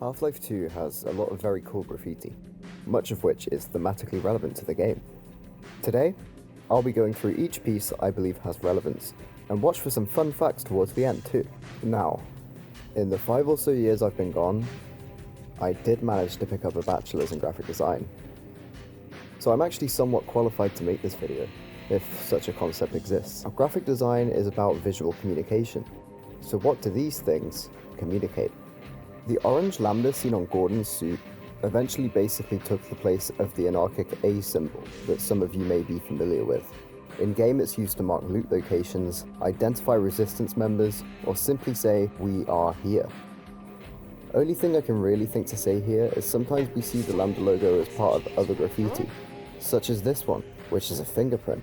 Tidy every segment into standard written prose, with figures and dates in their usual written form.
Half-Life 2 has a lot of very cool graffiti, much of which is thematically relevant to the game. Today, I'll be going through each piece that I believe has relevance, and watch for some fun facts towards the end too. Now, in the 5 or so years I've been gone, I did manage to pick up a bachelor's in graphic design. So I'm actually somewhat qualified to make this video, if such a concept exists. Now, graphic design is about visual communication. So what do these things communicate? The orange lambda seen on Gordon's suit eventually basically took the place of the anarchic A symbol that some of you may be familiar with. In-game it's used to mark loot locations, identify resistance members, or simply say, "We are here." Only thing I can really think to say here is sometimes we see the lambda logo as part of other graffiti, such as this one, which is a fingerprint.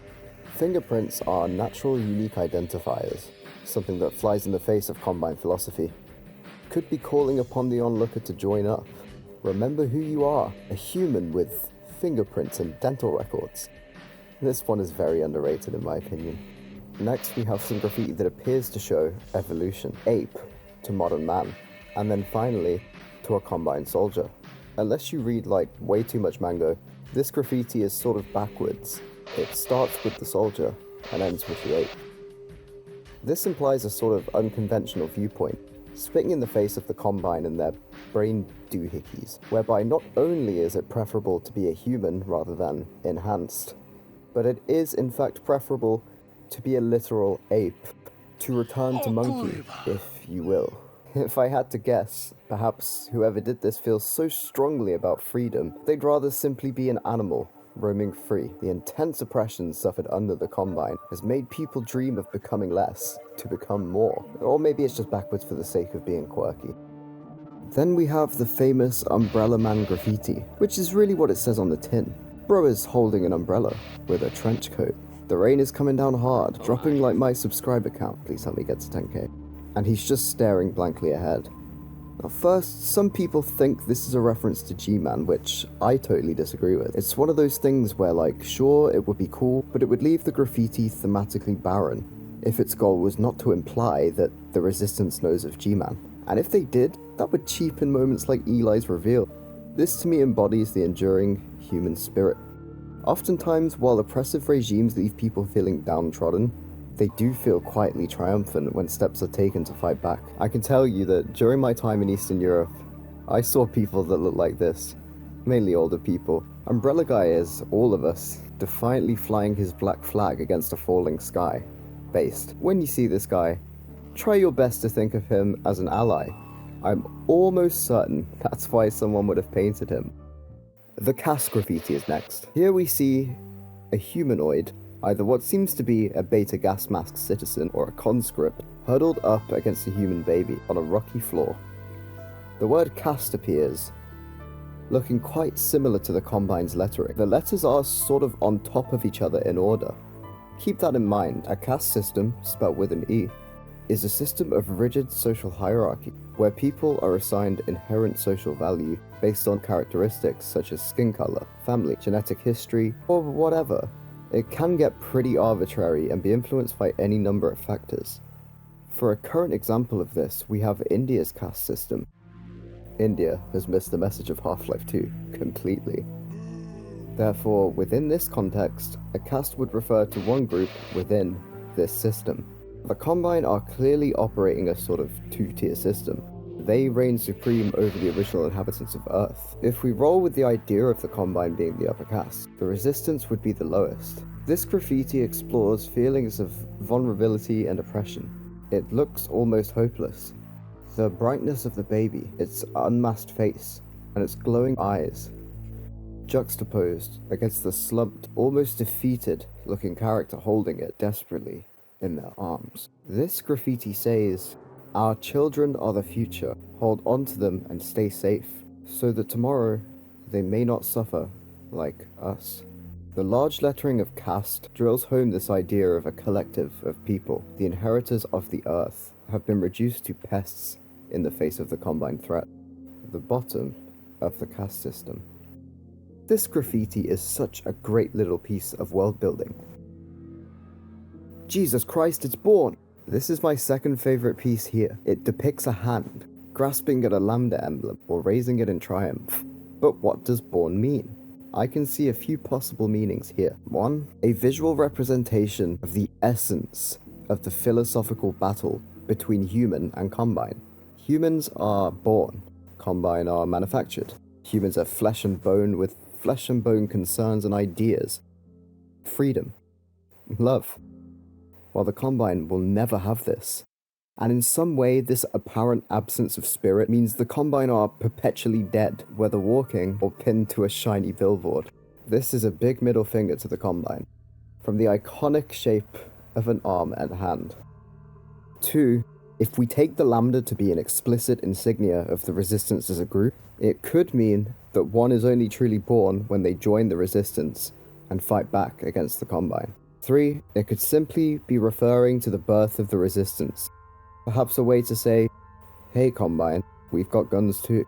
Fingerprints are natural, unique identifiers, something that flies in the face of Combine philosophy. Could be calling upon the onlooker to join up. Remember who you are, a human with fingerprints and dental records. This one is very underrated in my opinion. Next we have some graffiti that appears to show evolution, ape to modern man, and then finally to a Combine soldier. Unless you read like way too much mango, this graffiti is sort of backwards. It starts with the soldier and ends with the ape. This implies a sort of unconventional viewpoint, spitting in the face of the Combine and their brain doohickeys, whereby not only is it preferable to be a human rather than enhanced, but it is in fact preferable to be a literal ape, to return to monkey, if you will. If I had to guess, perhaps whoever did this feels so strongly about freedom, they'd rather simply be an animal, roaming free. The intense oppression suffered under the Combine has made people dream of becoming less, to become more. Or maybe it's just backwards for the sake of being quirky. Then we have the famous Umbrella Man graffiti, which is really what it says on the tin. Bro is holding an umbrella with a trench coat. The rain is coming down hard, dropping like my subscriber count. Please help me get to 10k. And he's just staring blankly ahead. Now first, some people think this is a reference to G-Man, which I totally disagree with. It's one of those things where like, sure, it would be cool, but it would leave the graffiti thematically barren if its goal was not to imply that the Resistance knows of G-Man. And if they did, that would cheapen moments like Eli's reveal. This to me embodies the enduring human spirit. Oftentimes, while oppressive regimes leave people feeling downtrodden, they do feel quietly triumphant when steps are taken to fight back. I can tell you that during my time in Eastern Europe, I saw people that looked like this, mainly older people. Umbrella Guy is all of us, defiantly flying his black flag against a falling sky. Based. When you see this guy, try your best to think of him as an ally. I'm almost certain that's why someone would have painted him. The cast graffiti is next. Here we see a humanoid, either what seems to be a beta gas mask citizen or a conscript, huddled up against a human baby on a rocky floor. The word cast appears, looking quite similar to the Combine's lettering. The letters are sort of on top of each other in order. Keep that in mind. A caste system, spelt with an E, is a system of rigid social hierarchy, where people are assigned inherent social value based on characteristics such as skin color, family, genetic history, or whatever. It can get pretty arbitrary and be influenced by any number of factors. For a current example of this, we have India's caste system. India has missed the message of Half-Life 2 completely. Therefore, within this context, a caste would refer to one group within this system. The Combine are clearly operating a sort of two-tier system. They reign supreme over the original inhabitants of Earth. If we roll with the idea of the Combine being the upper caste, the Resistance would be the lowest. This graffiti explores feelings of vulnerability and oppression. It looks almost hopeless. The brightness of the baby, its unmasked face, and its glowing eyes, juxtaposed against the slumped, almost defeated looking character holding it desperately in their arms. This graffiti says, "Our children are the future. Hold on to them and stay safe, so that tomorrow they may not suffer like us." The large lettering of caste drills home this idea of a collective of people. The inheritors of the earth have been reduced to pests in the face of the Combine threat. The bottom of the caste system. This graffiti is such a great little piece of world building. Jesus Christ, it's born! This is my second favorite piece here. It depicts a hand, grasping at a lambda emblem, or raising it in triumph. But what does born mean? I can see a few possible meanings here. 1. A visual representation of the essence of the philosophical battle between human and combine. Humans are born, combine are manufactured. Humans are flesh and bone with flesh and bone concerns and ideas. Freedom. Love. While the combine will never have this. And in some way, this apparent absence of spirit means the combine are perpetually dead, whether walking or pinned to a shiny billboard. This is a big middle finger to the combine, from the iconic shape of an arm and hand. 2. If we take the lambda to be an explicit insignia of the resistance as a group, it could mean that one is only truly born when they join the resistance and fight back against the combine. 3. It could simply be referring to the birth of the resistance. Perhaps a way to say, hey combine, we've got guns too,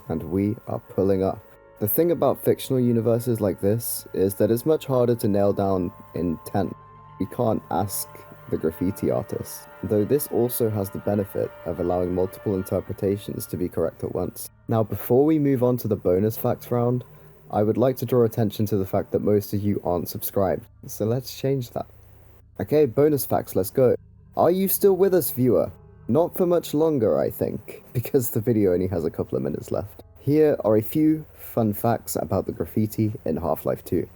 and we are pulling up. The thing about fictional universes like this is that it's much harder to nail down intent. We can't ask the graffiti artist, though this also has the benefit of allowing multiple interpretations to be correct at once. Now, before we move on to the bonus facts round, I would like to draw attention to the fact that most of you aren't subscribed, so let's change that. Okay, bonus facts, let's go. Are you still with us, viewer? Not for much longer, I think, because the video only has a couple of minutes left. Here are a few fun facts about the graffiti in Half-Life 2.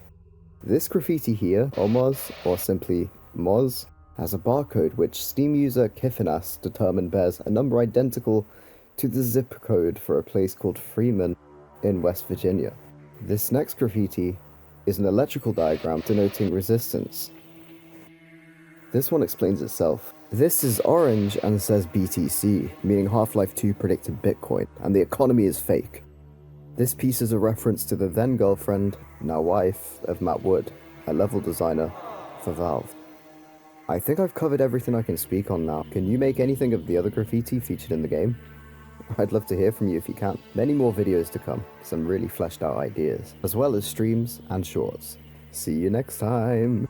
This graffiti here, or Moz, or simply Moz, has a barcode which Steam user Kiffinas determined bears a number identical to the zip code for a place called Freeman in West Virginia. This next graffiti is an electrical diagram denoting resistance. This one explains itself. This is orange and says BTC, meaning Half-Life 2 predicted Bitcoin, and the economy is fake. This piece is a reference to the then girlfriend, now wife, of Matt Wood, a level designer for Valve. I think I've covered everything I can speak on now. Can you make anything of the other graffiti featured in the game? I'd love to hear from you if you can. Many more videos to come, some really fleshed out ideas, as well as streams and shorts. See you next time!